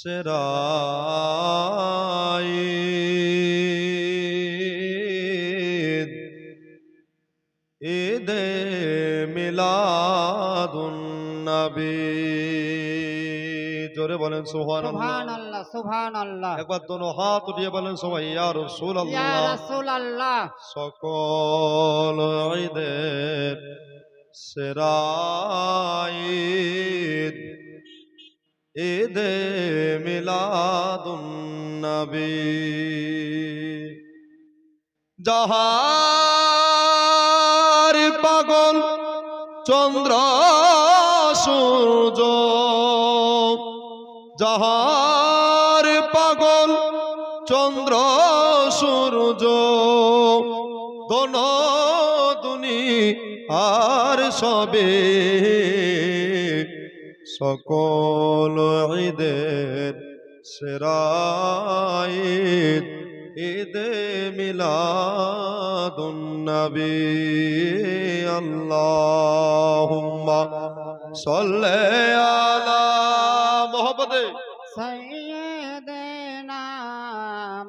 সেরা ঈদ ঈদে মিলাদুন নবী। জোরে বলেন সুবহানাল্লাহ। সুবহানাল্লাহ সুবহানাল্লাহ। একবার দোনো হাত উঠিয়ে বলেন সবাই ইয়া ইয়া রাসূলুল্লাহ। রাসূলুল্লাহ। সকল ঈদের সেরা ঈদ ঈদে মিলাদুন নবী। যাহার পাগল চন্দ্র সূর্য, যাহার পাগল চন্দ্র সূর্য, দোনো দুনিয়ার সবে সকল ঈদের সেরা ঈদ ঈদে মিলাদুন নবী। আল্লাহুম্মা সাল্লি আলা মুহাম্মাদে সাইয়্যিদিনা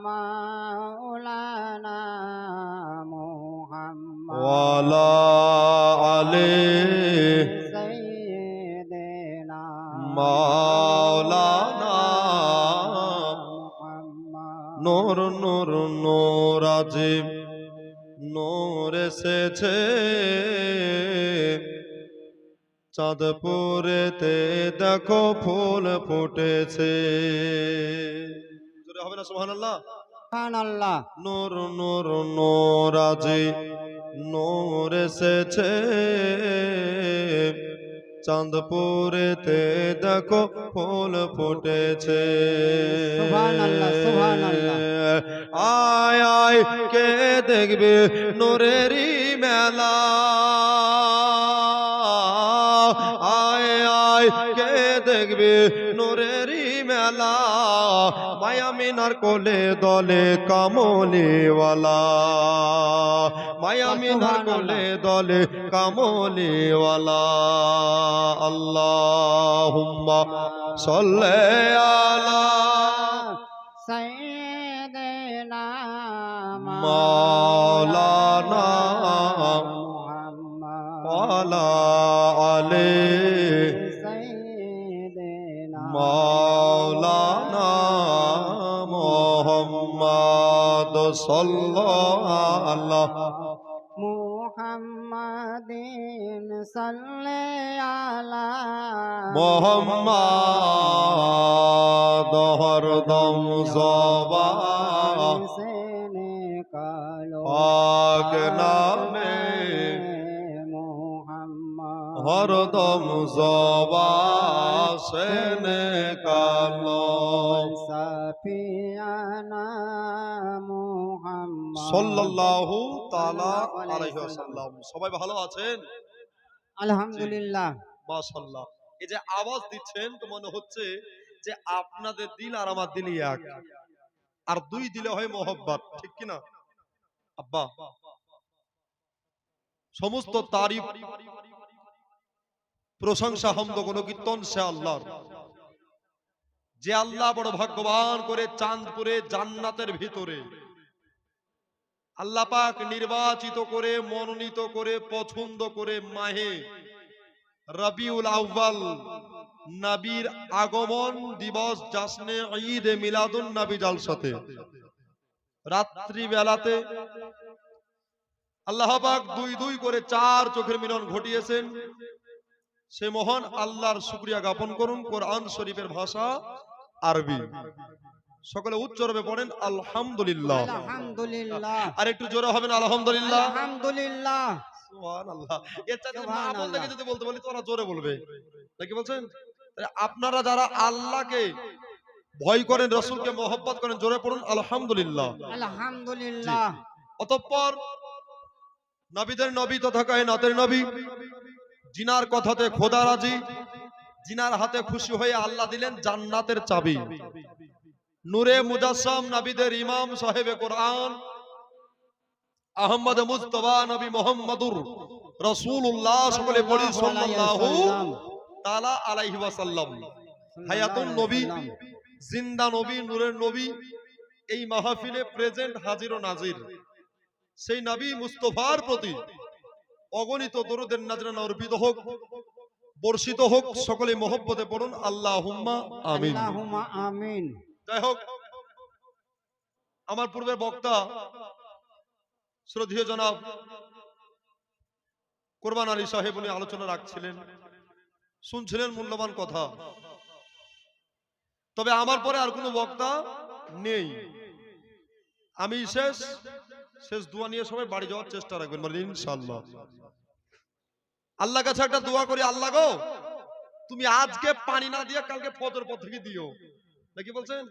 মাওলানা মুহাম্মদ ওয়া আলা আলি সাইয়্যিদিনা মাওলানা মুহাম্মদ। নূর নূর নূর আজিম নূর এসেছে চাঁদপুরেতে দেখো ফুল ফুটেছে। জোরে হবে না সুবহানাল্লাহ? সুবহানাল্লাহ। নূর নূর নূর আজিম নূর এসেছে চাঁদপুরেতে দেখো ফুল ফুটেছে। সুবহানাল্লাহ সুবহানাল্লাহ। আয় আয় কে দেখবে নূরেরই মেলা, আয় আয় কে দেখবে নূরেরই মেলা, মায়া মিনার কোলে দলে কামলিওয়ালা, মায়া মিনার কোলে দলে কামলিওয়ালা। আল্লাহুম্মা সাল্লি আলা সাইয়্যিদিনা মাওলানা মুহাম্মদ ওয়ালা আলি সাইয়্যিদিনা মাওলানা মুহাম্মদ সাল্লাল্লাহু মুহাম্মাদিন সাল্লি আলা মুহাম্মদ হরদম জবান সেনে কালো পাক নামে মুহাম্মদ হরদম জবান সেনে কালো সাফিয়ানা মুহাম্মদ সাল্লাল্লাহু তাআলা আলাইহি ওয়াসাল্লাম। সবাই ভালো আছেন? আলহামদুলিল্লাহ। মাশাআল্লাহ। এই যে আওয়াজ দিচ্ছেন তো মনে হচ্ছে যে আপনাদের দিল আর আমার দিলই এক, আর দুই দিলে হয় মোহব্বত, ঠিক কি না আব্বা? সমস্ত তারিফ প্রশংসা হামদ গুণ কীর্তন সে আল্লাহর, যে আল্লাহ বড় ভাগ্যবান করে চাঁদপুরে জান্নাতের ভিতরে আল্লাহ পাক নির্বাচিত করে মনোনীত করে পছন্দ করে মাহে রবিউল আউয়াল নবীর আগমন দিবস জাসনে ঈদ এ মিলাদুন নবী জালসাতে রাত্রি বেলাতে আল্লাহ পাক দুই দুই করে চার চোখের মিলন ঘটিয়েছেন। সে মহান আল্লাহর শুকরিয়া জ্ঞাপন করুন। কোরআন শরীফের ভাষা আরবি, সকলে উচ্চরবে পড়েন আলহামদুলিল্লাহ। আলহামদুলিল্লাহ। আর একটু জোরে হবে না আলহামদুলিল্লাহ? আলহামদুলিল্লাহ। সুবহানাল্লাহ। এর চাইতে মা বলতে যদি বলতে বলি তো ওরা জোরে বলবে, নাকি বলছেন? আপনারা যারা আল্লাহকে ভয় করেন, রাসূলকে মহব্বত করেন, জোরে পড়ুন আলহামদুলিল্লাহ। আলহামদুলিল্লাহ। অতঃপর নবীদের নবী তথা কায়নাতের নবী, জিনার কথাতে খোদা রাজি, জিনার হাতে খুশি হয়ে আল্লাহ দিলেন জান্নাতের চাবি। নূরে মুজাসসাম নবীদের ইমাম সাহেবে কোরআন আহমদ মুস্তাফা নবী মুহাম্মদুর রাসূলুল্লাহ, সকলে পড়ি সাল্লাল্লাহু তাআলা আলাইহি ওয়াসাল্লাম। হায়াতুন নবী জিন্দা নবী, নূরের নবী, এই মাহফিলে প্রেজেন্ট, হাজির ও নাজির সেই নবী মুস্তফার প্রতি অগণিত দরুদের নাজরানা অর্পিত হোক, বর্ষিত হোক। সকলে মহব্বতে পড়ুন আল্লাহুম্মা আমিন। আল্লাহুম্মা আমিন। যাই হোক, আমার পূর্বের বক্তা শ্রদ্ধেয় জনাব কোরবান আলী সাহেব উনি আলোচনা রাখছিলেন, শুনছিলেন মূল্যবান কথা। তবে আমার পরে আর কোনো বক্তা নেই, আমি শেষ দোয়া নিয়ে সবাই বাড়ি যাওয়ার চেষ্টা রাখবেন মানে ইনশাআল্লাহ। আল্লাহর কাছে একটা দোয়া করি, আল্লাহ গো তুমি আজকে পানি না দিয়ে কালকে ফজর পর থেকে দিও, নাকি বলছেন?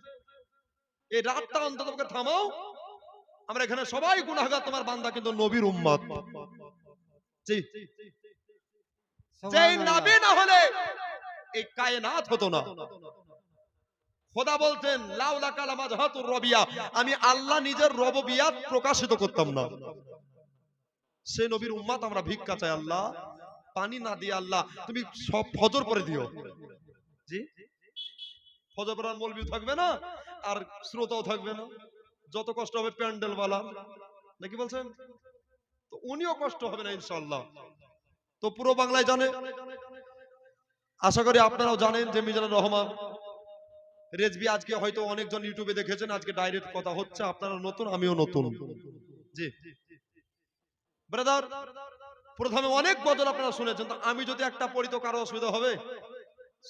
এই রাতটা অন্তত থামাও। আমরা এখানে সবাই গুনাহগার, তোমার বান্দা কিন্তু নবীর উম্মত। জি, যেই নবী না হলে এই কায়নাত হতো না। খোদা বলতেন লাউলা কালামা জাহাতুর রবিয়া, আমি আল্লাহ নিজের রববিয়াত প্রকাশিত করতাম না। সেই নবীর উম্মত আমরা ভিক্ষা চাই, আল্লাহ পানি না দিয়ে আল্লাহ তুমি সব ফজর পরে দিও। জি, ফজর পরে মৌলবি থাকবে না আর শ্রোতাও থাকবে না, যত কষ্ট হবে প্যান্ডেল ওয়ালা, নাকি বলছেন? তো উনিও কষ্ট হবে না ইনশাআল্লাহ। তো পুরো বাংলায় জানে, আশা করি আপনারাও জানেন যে মিজানুর রহমান রেজবি আজকে হয়তো অনেকজন ইউটিউবে দেখেছেন, আজকে ডাইরেক্ট কথা হচ্ছে, আপনারা নতুন আমিও নতুন। জি ব্রাদার, প্রথমে অনেক গজল আপনারা শুনেছেন, তো আমি যদি একটা পড়ি তো কারো অসুবিধা হবে?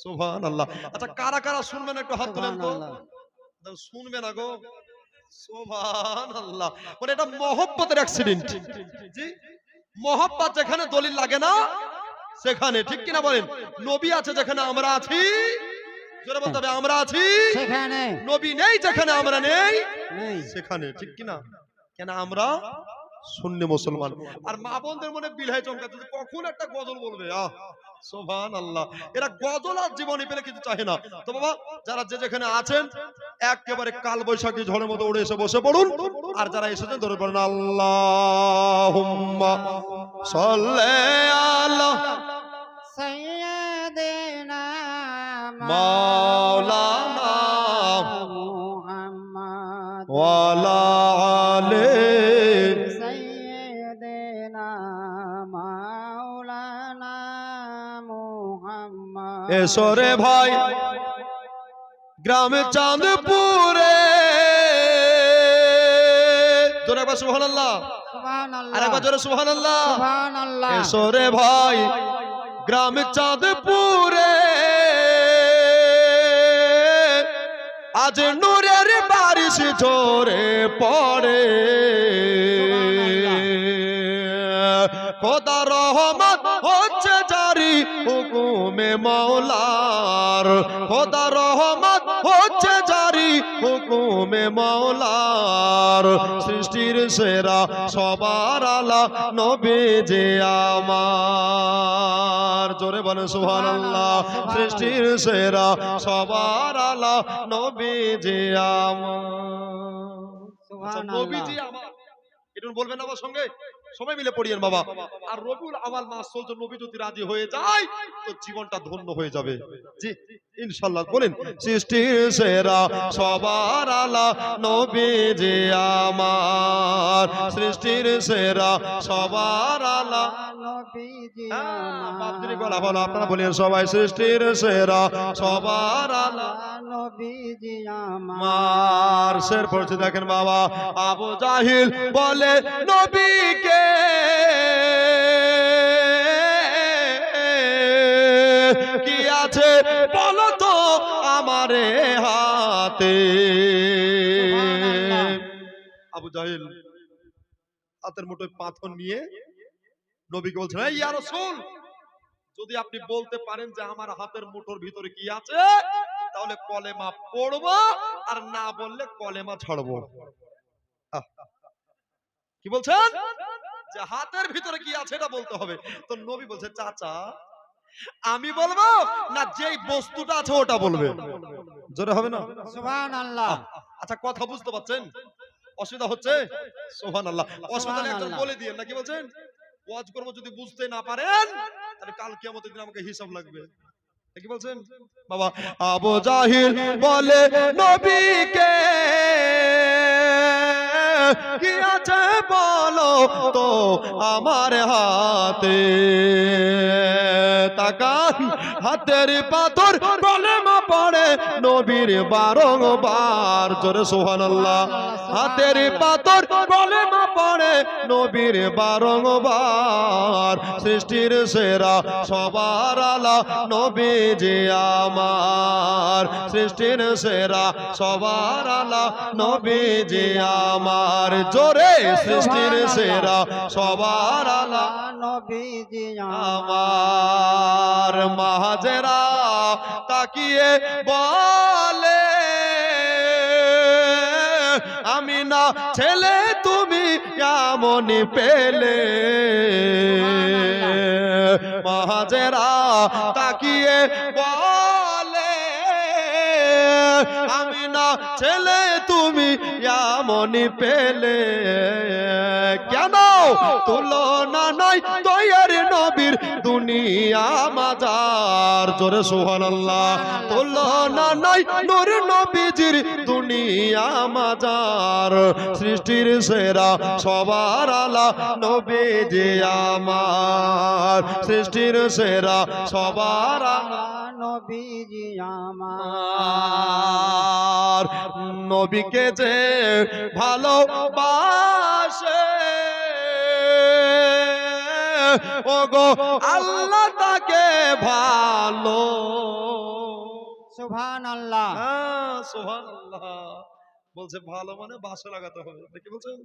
সুবহানাল্লাহ। আচ্ছা কারা কারা শুনবেন একটু হাত তোলেন তো। শুনবে না গো, সুবহানাল্লাহ। মানে এটা মহব্বতের অ্যাক্সিডেন্ট। জি, মহব্বত যেখানে দলিল লাগে না সেখানে, ঠিক কিনা বলেন? নবী আছে যেখানে আমরা আছি, জোরে বলতে হবে আমরা আছি সেখানে, নবী নেই যেখানে আমরা নেই সেখানে, ঠিক কিনা? কেন আমরা সুন্নি মুসলমান। আর মা বোনদের মনে বিলহাই চমকাচ্ছে কখন একটা গজল বলবে। সুবহানাল্লাহ, এরা গজল আর জীবনে পেলে কিছু চাহে না। তো বাবা যারা যে যেখানে আছেন একেবারে কাল বৈশাখী ঝড়ের মতো উড়ে এসে বসে পড়ুন, আর যারা এসেছেন ধরে পড়েন আল্লাহুম্মা সাল্লি আলা সাইয়্যিদিনা মাওলানা মুহাম্মদ ওয়া আলা আলি সাইয়্যিদিনা মাওলানা মুহাম্মদ। এসরে ভাই গ্রামে চাঁদপুরে, জোরে একবার সুবহানাল্লাহ, সুবহানাল্লাহ, আরেকবার জোরে সুবহানাল্লাহ। সুবহানাল্লাহ। এসরে ভাই গ্রামে চাঁদপুরে, আজ নূরের বারিশ ঝরে পড়ে, খোদা রহমত হচ্ছে জারি হুকুমে মাওলার, খোদা রহমত হচ্ছে জারি হুকুমে মাওলার। সৃষ্টির সেরা সবার আলা নবী যে আমার, জোরে বলেন সুবহানাল্লাহ। সৃষ্টির সেরা সবার আলা নবী যে আমার, নবী যে আমার। এটা বলবেন আমার সঙ্গে সবাই মিলে পড়িয়েন বাবা। আর রবিউল আউয়াল মাস চলছে, নবী যদি রাজি হয়ে যায় তো জীবনটা ধন্য হয়ে যাবে। জি ইনশাআল্লাহ বলেন সৃষ্টির সেরা সবার আলা নবী যে আমার, সৃষ্টির সেরা সবার আলা নবীজি বাপজির গলা বলো, আপনারা বলেন সবাই সৃষ্টির সেরা সবার আলা নবীজি আমার। শের পড়ছে দেখেন বাবা, আবু জাহিল বলে নবীকে কি আছে বলো তো আমারে হাতে। আবু জাহিল হাতের মুঠোয় পাথর নিয়ে নবীকে বলছেন, এই ইয়া রাসূল, যদি আপনি বলতে পারেন যে আমার হাতের মুঠোর ভিতরে কি আছে তাহলে কলেমা পড়বো, আর না বললে কলেমা ছাড়বো। কি বলছেন? যে হাতের ভিতরে কি আছে এটা বলতে হবে। তো নবী বলছে, চাচা আমি বলবো না যেই বস্তুটা আছে ওটা বলবে? জোরে হবে না? সুবহানাল্লাহ। আচ্ছা কথা বুঝতে পারছেন? অসুবিধা হচ্ছে? সুবহানাল্লাহ। অসুবিধা একজন বলে দিয়ে নাকি বলছেন? ওয়াজ করব যদি বুঝতে না পারেন তাহলে কাল কিয়ামতের দিন আমাকে হিসাব লাগবে। কি বলছেন বাবা? আবু জাহিল বলে নবীকে কি আছে বলো তো আমার হাতে, তাকান হাতের পাথর কলেমা পড়ে নবীর বারংবার, জোরে সুবহানাল্লাহ। হাতের পাথর কলেমা পড়ে নবীর বারংবার, সৃষ্টির সেরা সবার আলা নবীজি আমার, সৃষ্টির সেরা সবার আলা নবীজি আমার, জোরে সৃষ্টির সেরা সবার আলা নবীজি আমার। মাহাজেরা তাকিয়ে বলে আমি না ছেলে তুমি কেমন পেলে, মাহাজেরা তাকিয়ে বলে আমি না ছেলে তুমি কেমন পেলে, কেন তুলনা নাই দয়ার নবীর দুনিয়া মাজার, জোরে সুবহানাল্লাহ। তুলনা নাই নূর নবীজির দুনিয়া মাজার, সৃষ্টির সেরা সবার আলা নবীজি আমার, সৃষ্টির সেরা সবার আলা নবীজি আমার। নবীকে যে ভালোবাসে ওগো আল্লাহ তাকে ভালো, সুবহানাল্লাহ। সুবহানাল্লাহ। বলছে ভালো মানে বাসে লাগাতে হবে, কি বলছেন?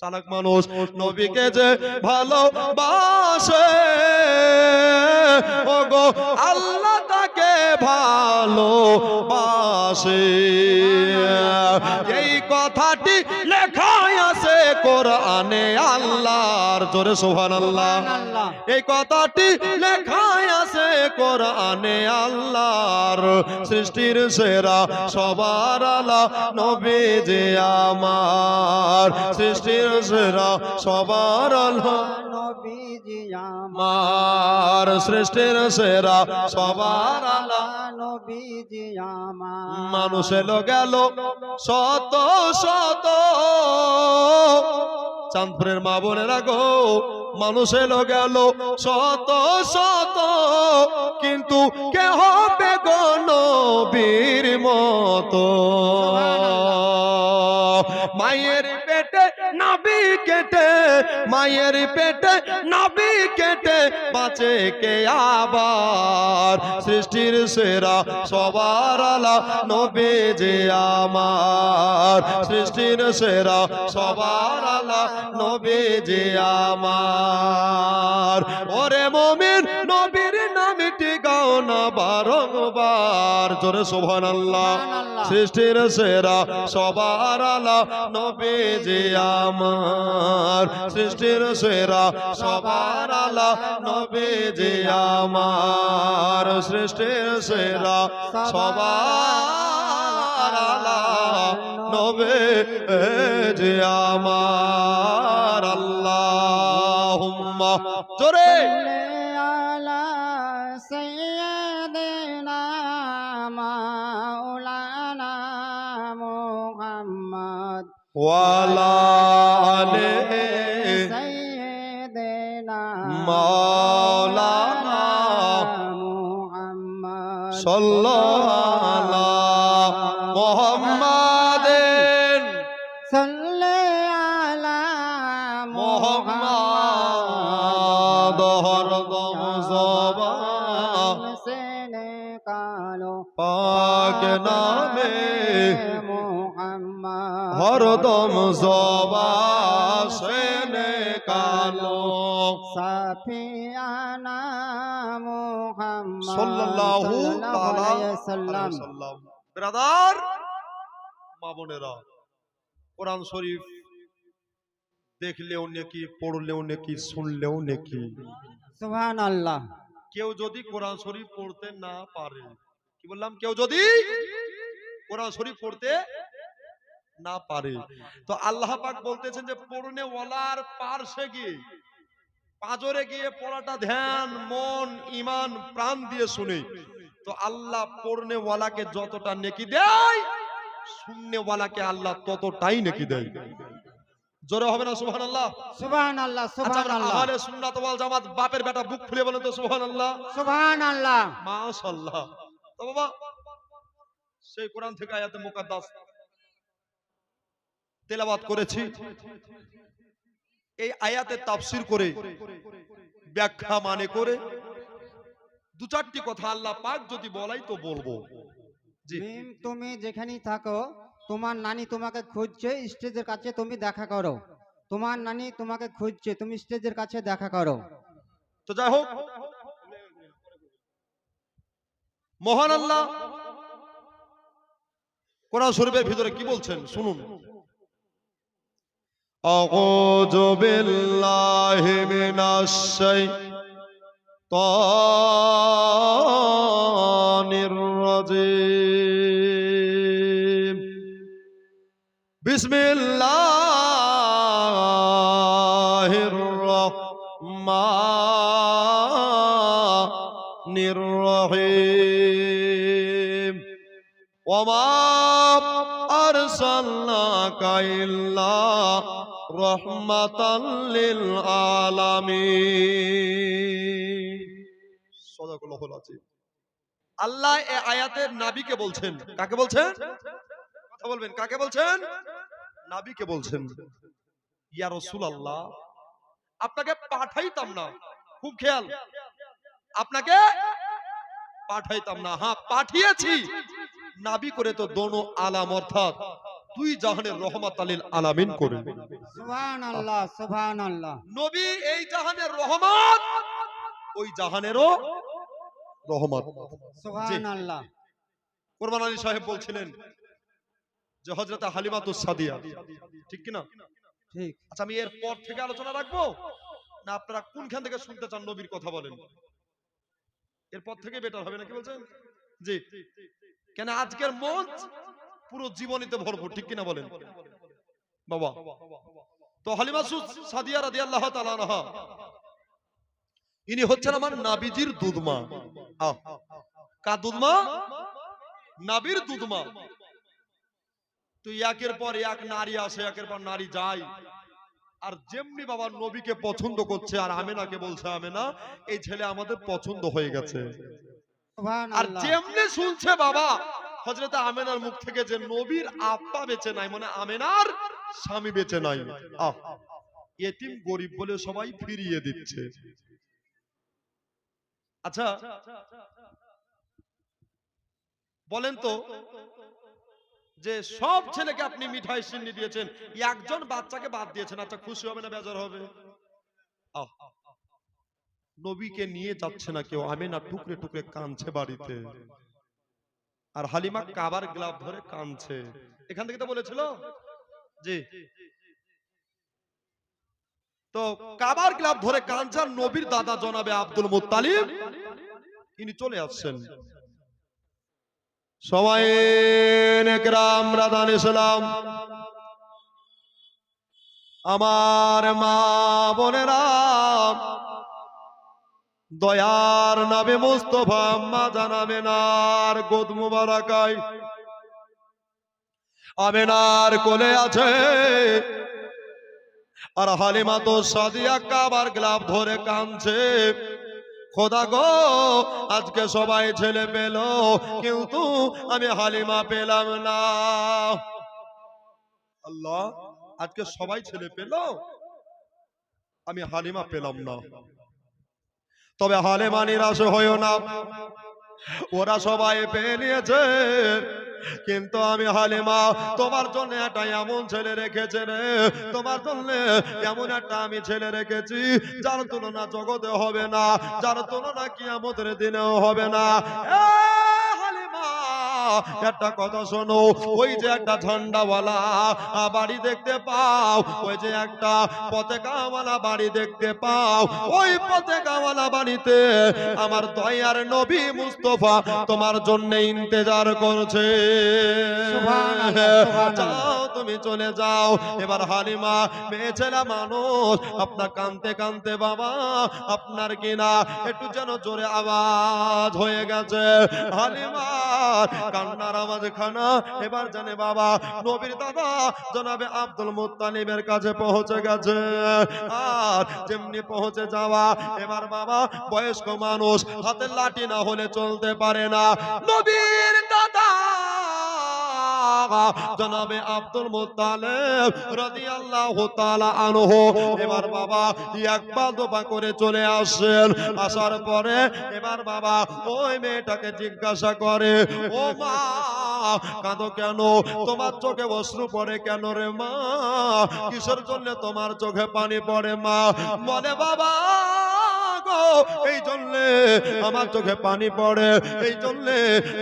চালাক মানুষ নবীকে যে ভালোবাসে ওগো আল্লাহ তাকে ভালোবাসে, এই কথাটি লেখা আছে কোরআনে আল্লাহর, জোরে সুবহানাল্লাহ। এই কথাটি লেখা আছে কোরআনে আল্লাহর, সৃষ্টির সেরা সবার আলা নবীজি আমার, সৃষ্টির সেরা সবার আলা নবীজি আমার, সৃষ্টির সেরা সবার আলা নবীজি আমার। মানুষ এলো গেল শত শত, চাঁদপুরের মা বোনেরা গো, মানুষ এলো গেল শত শত, কিন্তু কে হবে গো নবীর মতো, মায়ের পেটে নবী কেটে, মায়ের পেটে নবী কেটে বাঁচে কে আবার, সৃষ্টির সেরা সবার আলা নবীজি আমার, সৃষ্টির সেরা সবার আলা নবীজি আমার। ওরে মুমিন নবীর নামটি গাও না বারংবার, জোরে সুবহানাল্লাহ। সৃষ্টির সেরা সবার আলা নবীজি আমার, সৃষ্টির সেরা সবার আলা নবীজি আমার, সৃষ্টির সেরা সবার আলা নবীজি আমার। আল্লাহুম্মা জোরে আলা সাইয়্যিদিনা মাওলানা মুহাম্মদ ওয়ালা আলে সাইয়্যিদিনা মাওলানা মুহাম্মদ সাল্লাল্লাহু আলা মুহাম্মাদিন সাল্লি আলা মুহাম্মাদ হরদম জবান সে কালো পাক নামে মুহাম্মদ হরদম জবান সেনে কালো সাফিয়ানা মুহাম্মদ সাল্লাল্লাহু তাআলা আলাইহি সাল্লাম। ব্রাদার মা বোনেরা, কোরআন শরীফ দেখলেও নেকি, পড়লেও নেকি, শুনলেও নেকি। সুবহানাল্লাহ। কেউ যদি কোরআন শরীফ পড়তে না পারে, কি বললাম, কেউ যদি কোরআন শরীফ পড়তে না পারে, তো আল্লাহ পাক বলতেছেন যে পড়নে ওয়ালার পার্শ্বে গিয়ে, পাঁজরে গিয়ে পড়াটা ধ্যান, মন, ঈমান, প্রাণ দিয়ে শুনে তো আল্লাহ পড়নেওয়ালাকে যতটা নেকি দেয়, শুননেওয়ালাকে আল্লাহ ততটাই নেকি দেয়। জোরে হবে না সুবহানাল্লাহ? সুবহানাল্লাহ, আচ্ছা, আমরা সুবহানাল্লাহ, আহলে সুন্নাত ওয়াল জামাত বাপের বেটা বুক ফুলে বলেন তো সুবহানাল্লাহ, সুবহানাল্লাহ। মাশাআল্লাহ। তো বাবা, সেই কোরআন থেকে আয়াতে মুকাদ্দাস তেলাওয়াত করেছি। এই আয়াতে তাফসীর করে, ব্যাখ্যা মানে করে দু চারটি কথা আল্লাহ পাক যদি বলাই তো বলবো। জি, মিম, তুমি যেখানেই থাকো, তোমার নানি তোমাকে খুঁজছে, স্টেজের কাছে তুমি দেখা করো। তোমার নানি তোমাকে খুঁজছে, তুমি স্টেজের কাছে দেখা করো। তো যাই হোক, মহান আল্লাহ কোরআন শরীফের ভিতরে কি বলছেন শুনুন। আউযু বিল্লাহি মিনাশ শাইতানির রাজীম। বিসমিল্লাহির রহমানির রহিম। ওমা আরসালনাকা ইল্লা রাহমাতাল লিল আলামিন। সাদাকাল্লাহুল আযীম। আল্লাহ এই আয়াতের নবীকে বলছেন। কাকে বলছেন? কথা বলবেন, কাকে বলছেন? নবীকে বলছেন। ইয়া রাসূলুল্লাহ, আপনাকে পাঠাইতাম না, খুব খেয়াল, আপনাকে পাঠাইতাম না, হ্যাঁ পাঠিয়েছি নবী করে, তো দোনো আলাম অর্থাৎ দুই জাহানের রহমাতাল লিল আলামিন করে। সুবহানাল্লাহ, সুবহানাল্লাহ। নবী এই জাহানের রহমত, ওই জাহানেরও রহমত। সুবহানাল্লাহ। কোরবান আলী সাহেব বলছিলেন যে হযরত হালিমাতুস সাদিয়া, ঠিক কি না? ঠিক। আচ্ছা, আমি এর পর থেকে আলোচনা রাখবো না আপনারা কোনখান থেকে শুনতে চান নবীর কথা বলেন? এরপর থেকে বেটার হবে নাকি বলছেন? জি, কেন আজকের মঞ্চ পুরো জীবনীতে ভরপুর, ঠিক কিনা বলেন বাবা? তো হালিমা সাদিয়া রাদিয়াল্লাহু তাআলা আনহা, ইনি হচ্ছেন আমার নবীজির দুধমা। কার দুধমা? নবীর দুধমা। তো একের পর এক নারী আসে, একের পর নারী যায়, আর যেমনি বাবা নবীকে পছন্দ করছে, আর আমেনাকে বলছে আমেনা এই ছেলে আমাদের পছন্দ হয়ে গেছে। আর সুবহানাল্লাহ। যেমনি শুনছে বাবা হযরত আমেনার মুখ থেকে যে নবীর আব্বা বেঁচে নাই, মানে আমেনার স্বামী বেঁচে নাই, এতিম গরিব বলে সবাই ফিরিয়ে দিচ্ছে। আচ্ছা বলেন তো, যে সব ছেলেকে আপনি মিঠাই সিন্নি দিয়েছেন, একজন বাচ্চাকে বাদ দিয়েছেন, আচ্ছা খুশি হবে না বেজার হবে? নবীকে নিয়ে যাচ্ছে না কেউ, আমেনা টুকরে টুকরে কাঁদছে বাড়িতে, আর হালিমা কাবার গ্লাভ ধরে কাঁদছে। এখান থেকে তো বলেছিল জি। তো কাবার গ্লাভ ধরে কাঁদছে, নবীর দাদা জনাবে আব্দুল মুত্তালিব ইনি চলে আসছেন। সবাই নেকরাম রাদান ইসলাম, আমার মা বোনেরা, দয়ার নবী মুস্তাফা আম্মা জান আমেনার গোদ মুবারাকায়, আমেনার কোলে আছে, আর হালিমা তো সাদিয়া কাবার গ্লাভ ধরে কাঁদছে। খোদা গো, আজকে সবাই ছেলে পেল, কিন্তু আমি হালিমা পেলাম না। আল্লাহ, আজকে সবাই ছেলে পেল, আমি হালিমা পেলাম না। তবে হালিমা নিরাশ হইও না, ওরা সবাই পেয়ে নিয়েছে, কিন্তু আমি হালিমা তোমার জন্য একটা এমন ছেলে রেখেছে রে, তোমার জন্য এমন একটা আমি ছেলে রেখেছি যার তুলনা জগতে হবে না, যার তুলনা কিয়ামতের দিনেও হবে না। এ হালিমা, একটা কথা শোনো, ওই যে একটা ঝান্ডাওয়ালা বাড়ি দেখতে পাও, ওই যে একটা পতাকাওয়ালা বাড়ি দেখতে পাও, ওই পতাকাওয়ালা বাড়িতে আমার দয়ার নবী মুস্তাফা তোমার জন্য ইন্তজার করছে। সুবহানাল্লাহ, সুবহানাল্লাহ। যাও তুমি চলে যাও। এবার হালিমা মেয়ে ছেলে মানুষ, আপনার কানতে কানতে বাবা আপনার কিনা একটু যেন জোরে আওয়াজ হয়ে গেছে। হালিমার কান্নার আওয়াজ খানা এবার জানে বাবা নবীর দাদা জনাবে আব্দুল মুত্তালিবের কাছে পৌঁছে গেছে। আর যেমনি পৌঁছে যাওয়া এবার বাবা বয়স্ক মানুষ, হাতে লাঠি না হলে চলতে পারে না। নবীর দাদা জনাবে আব্দুল মুত্তালিব রাদিয়াল্লাহু তাআলা আনহু এবার বাবা এক পা দুপা করে চলে আসেন। আসার পরে এবার বাবা ওই মেয়েটাকে জিজ্ঞাসা করে, ও মা কাঁদো কেন? তোমার চোখে অশ্রু পড়ে কেন রে মা? কিসের জন্য তোমার চোখে পানি পড়ে মা? বলে বাবা এই জন্য আমার চোখে পানি পড়ে, এই জন্য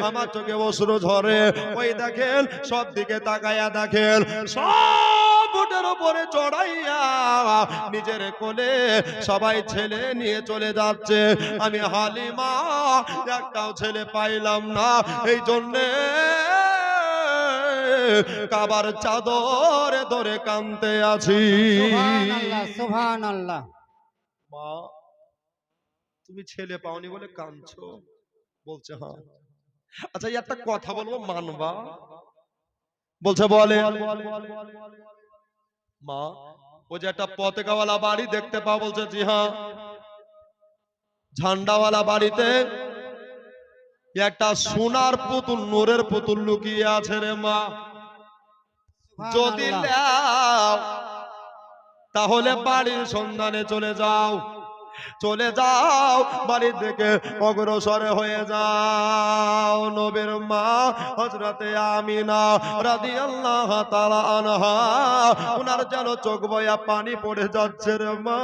আমার চোখে অশ্রু ঝরে। ওই দেখেন সব দিকে তাকায়া দেখেন সব উটের উপরে চড়াইয়া নিজের কোলে সবাই ছেলে নিয়ে চলে যাচ্ছে। আমি হালিমা একটাও ছেলে পাইলাম না, এই জন্যে কাবার চাদরে ধরে কাঁদতে আছি। সুবহানাল্লাহ, সুবহানাল্লাহ। মা তুমি ছেলে পাওনি বলে কাঁদছো? বলছে হ্যাঁ। আচ্ছা এই একটা কথা বলবো, মানবা? বলছে বলে। মা ও যে একটা পতাকাওয়ালা বাড়ি দেখতে পাও, বলছে জি হ্যাঁ। ঝান্ডাওয়ালা বাড়িতে একটা সোনার পুতুল, নূরের পুতুল লুকিয়ে আছে রে মা। যদি নাও তাহলে বাড়ির সন্ধানে চলে যাও, চলে যাও বাড়ির দিকে অগ্রসর হয়ে যাও। নবীর মা হযরতে আমিনা রাদিয়াল্লাহু তাআলা আনহা ওনার যেন চোখ বয়া পানি পড়ে যাচ্ছে রে মা,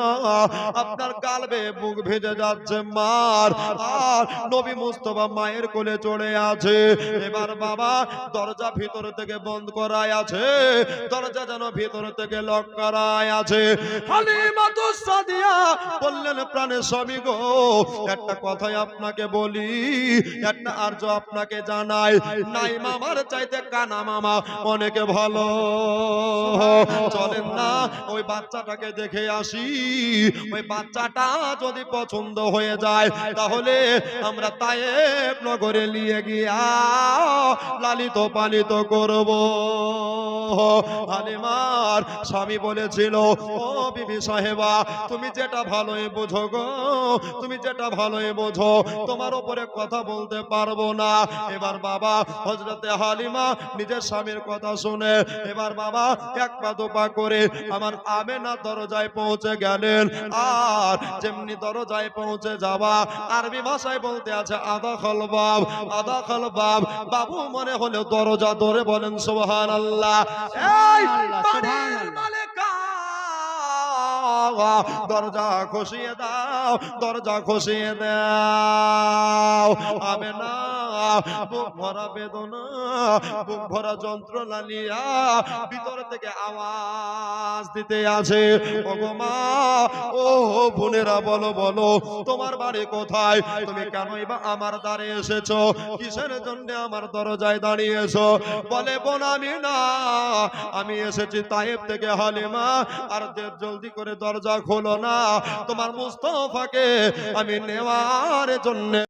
আপনার গালবে বুক ভেজে যাচ্ছে মার। আর নবী মুস্তাফা মায়ের কোলে চড়ে আছে। এবার বাবা দরজা ভিতর থেকে বন্ধ করাই আছে, দরজা যেন ভিতর থেকে লক করাই আছে। হালিমাতুস সাদিয়া বললেন প্রাণের স্বামী গো, একটা কথাই আপনাকে বলি, একটা আর্য আপনাকে জানাই, নাই মামার চাইতে কানা মামা অনেকে ভালো। চলেন না ওই বাচ্চাটাকে দেখে আসি, ওই বাচ্চাটা যদি পছন্দ হয়ে যায় তাহলে আমরা তায়েব নগরে নিয়ে গিয়া লালিত পালিত করব। হালিমার স্বামী বলেছিল, ও বিবি সাহেবা তুমি যেটা ভালোই বোঝো গো, তুমি যেটা ভালোই বোঝো, তোমার উপরে কথা বলতে পারবো না। এবার বাবা হযরতে হালিমা নিজের স্বামীর কথা শুনে এবার বাবা এক পা দুপা করে আমার আমেনা দরজায় পৌঁছে গেলেন। আর যেমনি দরজায় পৌঁছে যাওয়া আরবি ভাষায় বলতে আছে আদাখাল বাব, আদাখাল বাব। বাবু মনে হলো দরজা ধরে বলেন সুবহানাল্লাহ। এই বাড়ির মালিকা দরজা খসিয়ে দাও, দরজা খসিয়ে দাও। আমেনা বুক ভরা বেদনা, বুক ভরা যন্ত্রণা নিয়া ভিতর থেকে আওয়াজ দিতে আছে, ওগো মা, ও বোনেরা বলো বলো তোমার বাড়ি কোথায়? তুমি কেনই বা আমার দ্বারে এসেছো? কিসের জন্য আমার দরজায় দাঁড়িয়েছো? বলে বোন আমি এসেছি তায়েব থেকে হালিমা, আর জলদি করে দরজা খোলো না, তোমার মুস্তাফাকে আমি নেওয়ার জন্য